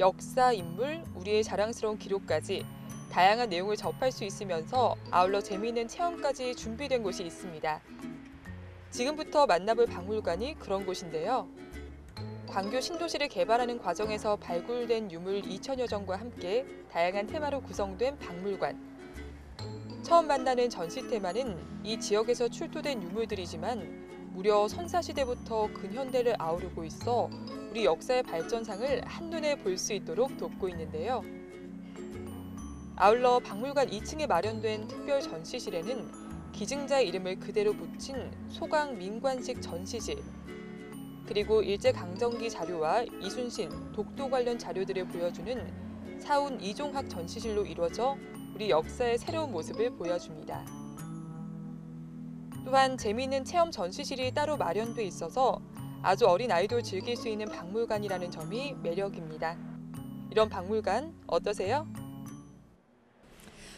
역사, 인물, 우리의 자랑스러운 기록까지 다양한 내용을 접할 수 있으면서 아울러 재미있는 체험까지 준비된 곳이 있습니다. 지금부터 만나볼 박물관이 그런 곳인데요. 광교 신도시를 개발하는 과정에서 발굴된 유물 2천여 점과 함께 다양한 테마로 구성된 박물관. 처음 만나는 전시 테마는 이 지역에서 출토된 유물들이지만 무려 선사시대부터 근현대를 아우르고 있어 우리 역사의 발전상을 한눈에 볼 수 있도록 돕고 있는데요. 아울러 박물관 2층에 마련된 특별 전시실에는 기증자의 이름을 그대로 붙인 소강 민관식 전시실, 그리고 일제강점기 자료와 이순신, 독도 관련 자료들을 보여주는 사운 이종학 전시실로 이루어져 우리 역사의 새로운 모습을 보여줍니다. 또한 재미있는 체험 전시실이 따로 마련돼 있어서 아주 어린 아이도 즐길 수 있는 박물관이라는 점이 매력입니다. 이런 박물관 어떠세요?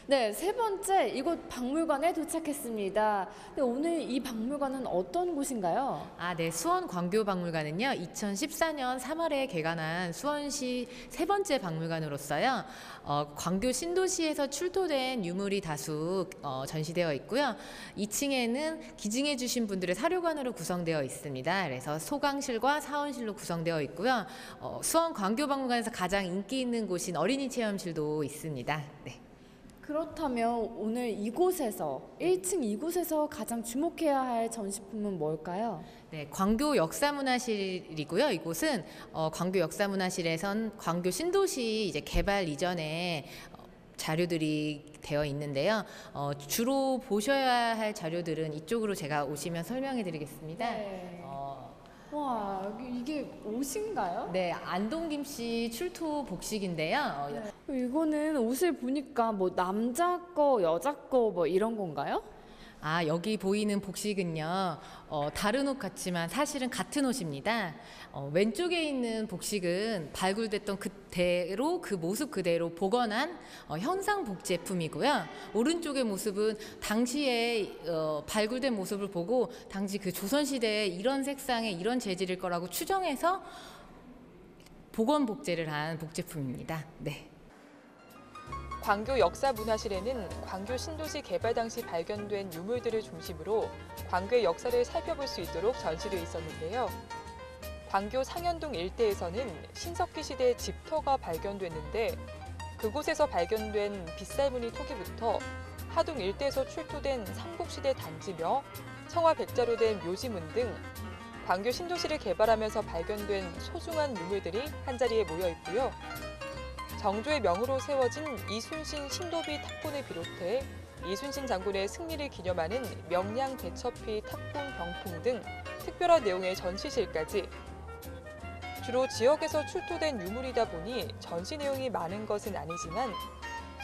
네, 세 번째 이곳 박물관에 도착했습니다. 네, 오늘 이 박물관은 어떤 곳인가요? 네. 수원 광교박물관은요, 2014년 3월에 개관한 수원시 세 번째 박물관으로서요, 광교 신도시에서 출토된 유물이 다수 전시되어 있고요. 2층에는 기증해 주신 분들의 사료관으로 구성되어 있습니다. 그래서 소강실과 사원실로 구성되어 있고요. 수원 광교박물관에서 가장 인기 있는 곳인 어린이 체험실도 있습니다. 네. 그렇다면 오늘 이곳에서 1층 이곳에서 가장 주목해야 할 전시품은 뭘까요? 네, 광교 역사문화실이고요. 이곳은 광교 역사문화실에선 광교 신도시 이제 개발 이전에 자료들이 되어 있는데요. 주로 보셔야 할 자료들은 이쪽으로 제가 오시면 설명해 드리겠습니다. 네. 와, 이게 옷인가요? 네, 안동김 씨 출토 복식인데요. 네. 이거는 옷을 보니까 뭐 남자 거, 여자 거 뭐 이런 건가요? 여기 보이는 복식은요, 다른 옷 같지만 사실은 같은 옷입니다. 왼쪽에 있는 복식은 발굴됐던 그대로 그 모습 그대로 복원한 현상복 제품이고요. 오른쪽의 모습은 당시에 발굴된 모습을 보고 당시 그 조선시대에 이런 색상의 이런 재질일 거라고 추정해서 복원 복제를 한 복제품입니다. 네. 광교 역사문화실에는 광교 신도시 개발 당시 발견된 유물들을 중심으로 광교의 역사를 살펴볼 수 있도록 전시되어 있었는데요. 광교 상현동 일대에서는 신석기 시대 집터가 발견됐는데 그곳에서 발견된 빗살무늬 토기부터 하동 일대에서 출토된 삼국시대 단지며 청화 백자로 된 묘지문 등 광교 신도시를 개발하면서 발견된 소중한 유물들이 한자리에 모여 있고요. 정조의 명으로 세워진 이순신 신도비 탑본을 비롯해 이순신 장군의 승리를 기념하는 명량 대첩피 탑본 병풍 등 특별한 내용의 전시실까지. 주로 지역에서 출토된 유물이다 보니 전시 내용이 많은 것은 아니지만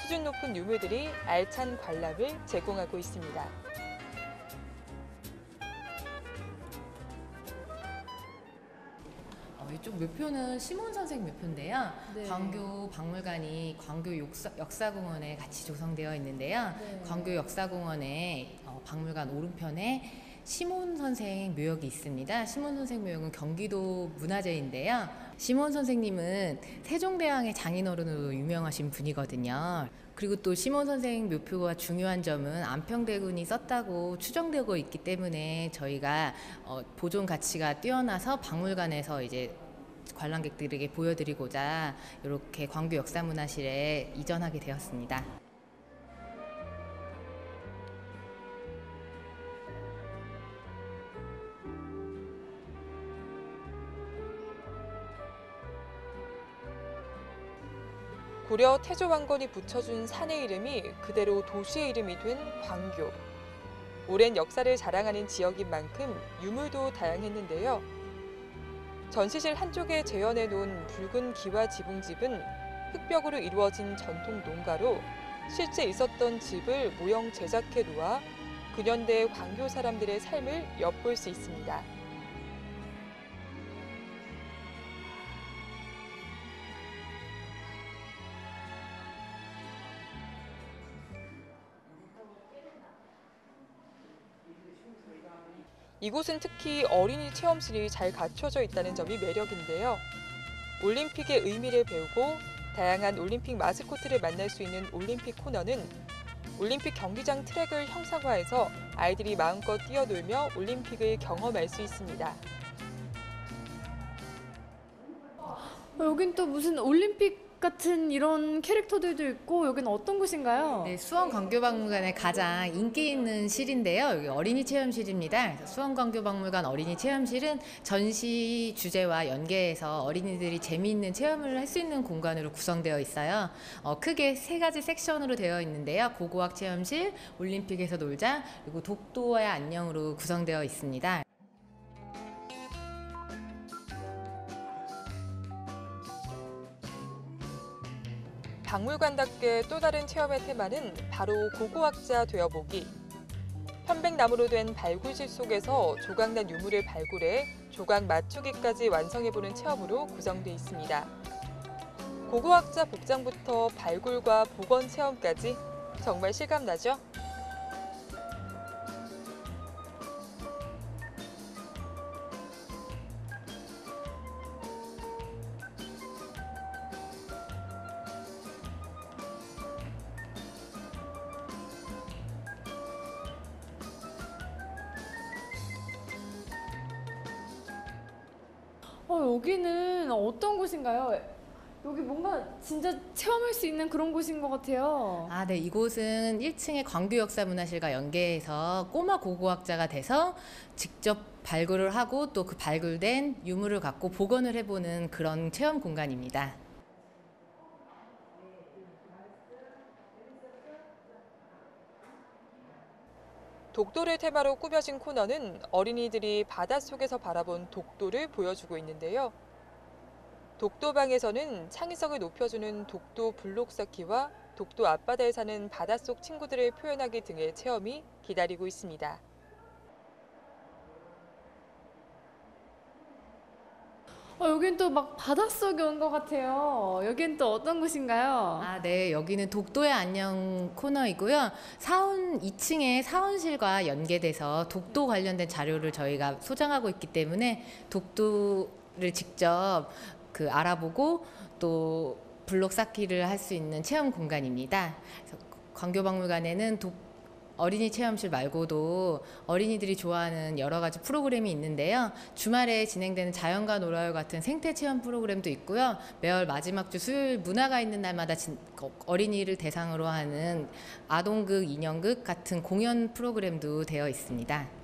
수준 높은 유물들이 알찬 관람을 제공하고 있습니다. 이쪽 묘표는 심원 선생 묘표인데요. 네. 광교 박물관이 광교 역사공원에 같이 조성되어 있는데요. 네. 광교 역사공원의 박물관 오른편에 심원 선생 묘역이 있습니다. 심원 선생 묘역은 경기도 문화재인데요. 심원 선생님은 세종대왕의 장인어른으로 유명하신 분이거든요. 그리고 또 심원 선생 묘표가 중요한 점은 안평대군이 썼다고 추정되고 있기 때문에 저희가 보존 가치가 뛰어나서 박물관에서 이제 관람객들에게 보여드리고자 이렇게 광교 역사문화실에 이전하게 되었습니다. 고려 태조왕건이 붙여준 산의 이름이 그대로 도시의 이름이 된 광교. 오랜 역사를 자랑하는 지역인 만큼 유물도 다양했는데요. 전시실 한쪽에 재현해 놓은 붉은 기와 지붕집은 흙벽으로 이루어진 전통 농가로 실제 있었던 집을 모형 제작해 놓아 근현대 광교 사람들의 삶을 엿볼 수 있습니다. 이곳은 특히 어린이 체험실이 잘 갖춰져 있다는 점이 매력인데요. 올림픽의 의미를 배우고 다양한 올림픽 마스코트를 만날 수 있는 올림픽 코너는 올림픽 경기장 트랙을 형상화해서 아이들이 마음껏 뛰어놀며 올림픽을 경험할 수 있습니다. 여긴 또 무슨 올림픽 같은 이런 캐릭터들도 있고 여기는 어떤 곳인가요? 네, 수원광교박물관의 가장 인기 있는 실인데요. 여기 어린이 체험실입니다. 그래서 수원광교박물관 어린이 체험실은 전시 주제와 연계해서 어린이들이 재미있는 체험을 할 수 있는 공간으로 구성되어 있어요. 크게 세 가지 섹션으로 되어 있는데요. 고고학 체험실, 올림픽에서 놀자, 그리고 독도의 안녕으로 구성되어 있습니다. 박물관답게 또 다른 체험의 테마는 바로 고고학자 되어보기. 편백나무로 된 발굴실 속에서 조각난 유물을 발굴해 조각 맞추기까지 완성해보는 체험으로 구성돼 있습니다. 고고학자 복장부터 발굴과 복원 체험까지 정말 실감나죠? 여기는 어떤 곳인가요? 여기 뭔가 진짜 체험할 수 있는 그런 곳인 것 같아요. 아, 네. 이곳은 1층의 광교역사문화실과 연계해서 꼬마 고고학자가 돼서 직접 발굴을 하고 또 그 발굴된 유물을 갖고 복원을 해보는 그런 체험 공간입니다. 독도를 테마로 꾸며진 코너는 어린이들이 바닷속에서 바라본 독도를 보여주고 있는데요. 독도방에서는 창의성을 높여주는 독도 블록 쌓기와 독도 앞바다에 사는 바닷속 친구들을 표현하기 등의 체험이 기다리고 있습니다. 여긴 또 막 바닷속에 온 것 같아요. 여긴 또 어떤 곳인가요? 아, 네. 여기는 독도의 안녕 코너이고요. 2층의 사원실과 연계돼서 독도 관련된 자료를 저희가 소장하고 있기 때문에 독도를 직접 알아보고 또 블록 쌓기를 할 수 있는 체험 공간입니다. 그래서 광교박물관에는 어린이 체험실 말고도 어린이들이 좋아하는 여러 가지 프로그램이 있는데요. 주말에 진행되는 자연과 놀아요 같은 생태 체험 프로그램도 있고요. 매월 마지막 주 수요일 문화가 있는 날마다 어린이를 대상으로 하는 아동극, 인형극 같은 공연 프로그램도 되어 있습니다.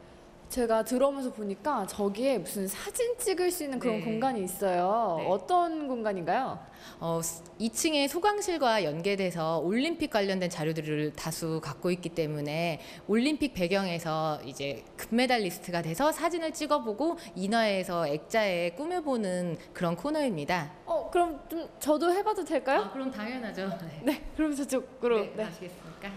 제가 들어오면서 보니까 저기에 무슨 사진 찍을 수 있는 그런 네. 공간이 있어요. 네. 어떤 공간인가요? 2층의 소강실과 연계돼서 올림픽 관련된 자료들을 다수 갖고 있기 때문에 올림픽 배경에서 이제 금메달리스트가 돼서 사진을 찍어보고 인화해서 액자에 꾸며보는 그런 코너입니다. 그럼 좀 저도 해봐도 될까요? 그럼 당연하죠. 네. 네, 그럼 저쪽으로. 네, 아시겠습니까?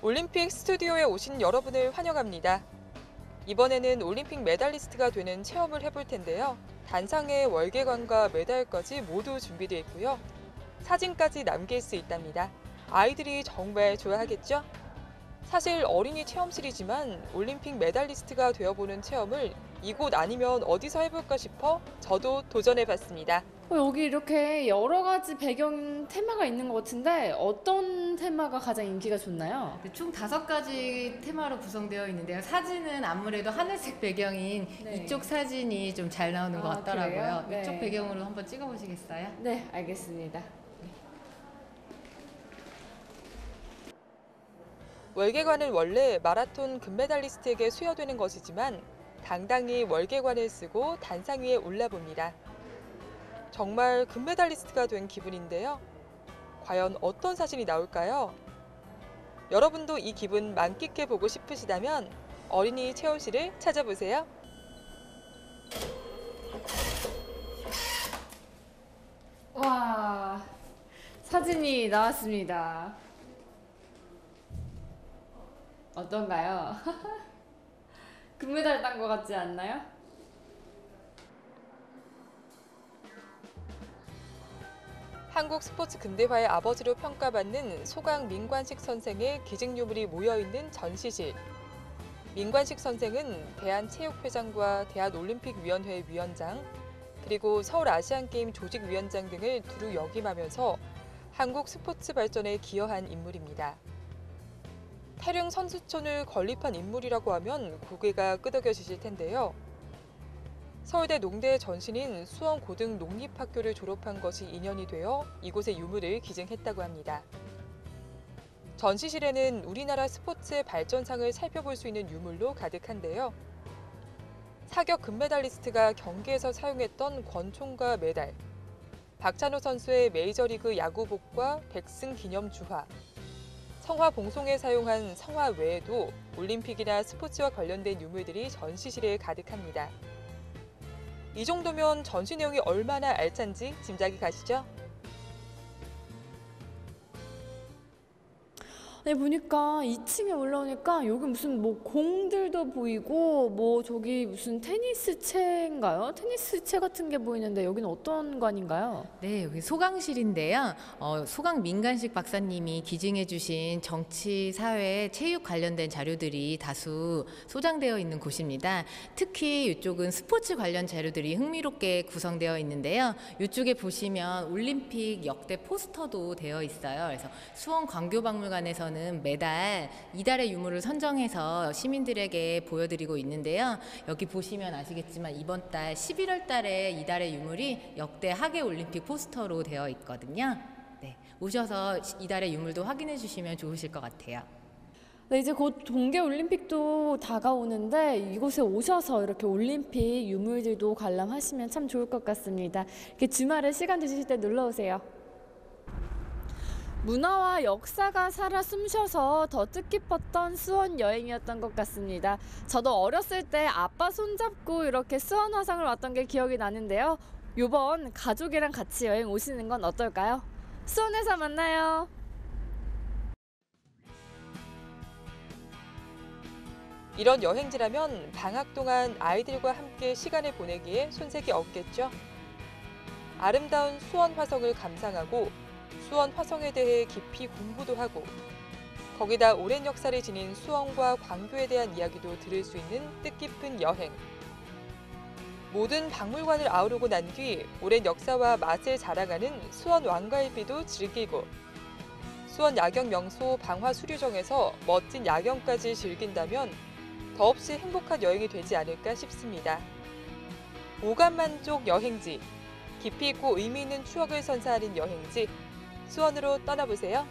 올림픽 스튜디오에 오신 여러분을 환영합니다. 이번에는 올림픽 메달리스트가 되는 체험을 해볼 텐데요. 단상에 월계관과 메달까지 모두 준비되어 있고요. 사진까지 남길 수 있답니다. 아이들이 정말 좋아하겠죠? 사실 어린이 체험실이지만 올림픽 메달리스트가 되어보는 체험을 이곳 아니면 어디서 해볼까 싶어 저도 도전해봤습니다. 여기 이렇게 여러 가지 배경 테마가 있는 것 같은데 어떤 테마가 가장 인기가 좋나요? 총 5가지 테마로 구성되어 있는데요. 사진은 아무래도 하늘색 배경인 네. 이쪽 사진이 좀 잘 나오는 것 아, 같더라고요. 그래요? 네. 이쪽 배경으로 한번 찍어보시겠어요? 네, 알겠습니다. 월계관은 원래 마라톤 금메달리스트에게 수여되는 것이지만 당당히 월계관을 쓰고 단상 위에 올라봅니다. 정말 금메달리스트가 된 기분인데요. 과연 어떤 사진이 나올까요? 여러분도 이 기분 만끽해보고 싶으시다면 어린이 체험실을 찾아보세요. 와, 사진이 나왔습니다. 어떤가요? 금메달 딴 것 같지 않나요? 한국 스포츠 근대화의 아버지로 평가받는 소강 민관식 선생의 기증유물이 모여있는 전시실. 민관식 선생은 대한체육회장과 대한올림픽위원회 위원장, 그리고 서울아시안게임 조직위원장 등을 두루 역임하면서 한국 스포츠 발전에 기여한 인물입니다. 태릉 선수촌을 건립한 인물이라고 하면 고개가 끄덕여지실 텐데요. 서울대 농대 전신인 수원고등농립학교를 졸업한 것이 인연이 되어 이곳의 유물을 기증했다고 합니다. 전시실에는 우리나라 스포츠의 발전상을 살펴볼 수 있는 유물로 가득한데요. 사격 금메달리스트가 경기에서 사용했던 권총과 메달, 박찬호 선수의 메이저리그 야구복과 백승 기념 주화, 성화 봉송에 사용한 성화 외에도 올림픽이나 스포츠와 관련된 유물들이 전시실에 가득합니다. 이 정도면 전시 내용이 얼마나 알찬지 짐작이 가시죠? 네, 보니까 2층에 올라오니까 여기 무슨 뭐 공들도 보이고 뭐 저기 무슨 테니스채인가요? 테니스채 같은 게 보이는데 여기는 어떤 관인가요? 네, 여기 소강실인데요. 소강 민간식 박사님이 기증해 주신 정치, 사회, 체육 관련된 자료들이 다수 소장되어 있는 곳입니다. 특히 이쪽은 스포츠 관련 자료들이 흥미롭게 구성되어 있는데요. 이쪽에 보시면 올림픽 역대 포스터도 되어 있어요. 그래서 수원 광교박물관에서는 매달 이달의 유물을 선정해서 시민들에게 보여드리고 있는데요. 여기 보시면 아시겠지만 이번 달 11월 달에 이달의 유물이 역대 하계 올림픽 포스터로 되어 있거든요. 네, 오셔서 이달의 유물도 확인해 주시면 좋으실 것 같아요. 네, 이제 곧 동계올림픽도 다가오는데 이곳에 오셔서 이렇게 올림픽 유물들도 관람하시면 참 좋을 것 같습니다. 이렇게 주말에 시간 되실 때 놀러 오세요. 문화와 역사가 살아 숨쉬어서 더 뜻깊었던 수원 여행이었던 것 같습니다. 저도 어렸을 때 아빠 손잡고 이렇게 수원 화성을 왔던 게 기억이 나는데요. 요번 가족이랑 같이 여행 오시는 건 어떨까요? 수원에서 만나요. 이런 여행지라면 방학 동안 아이들과 함께 시간을 보내기에 손색이 없겠죠. 아름다운 수원 화성을 감상하고 수원 화성에 대해 깊이 공부도 하고 거기다 오랜 역사를 지닌 수원과 광교에 대한 이야기도 들을 수 있는 뜻깊은 여행. 모든 박물관을 아우르고 난 뒤 오랜 역사와 맛을 자랑하는 수원 왕갈비도 즐기고 수원 야경 명소 방화수류정에서 멋진 야경까지 즐긴다면 더없이 행복한 여행이 되지 않을까 싶습니다. 오감만족 여행지, 깊이 있고 의미 있는 추억을 선사하는 여행지, 수원으로 떠나보세요.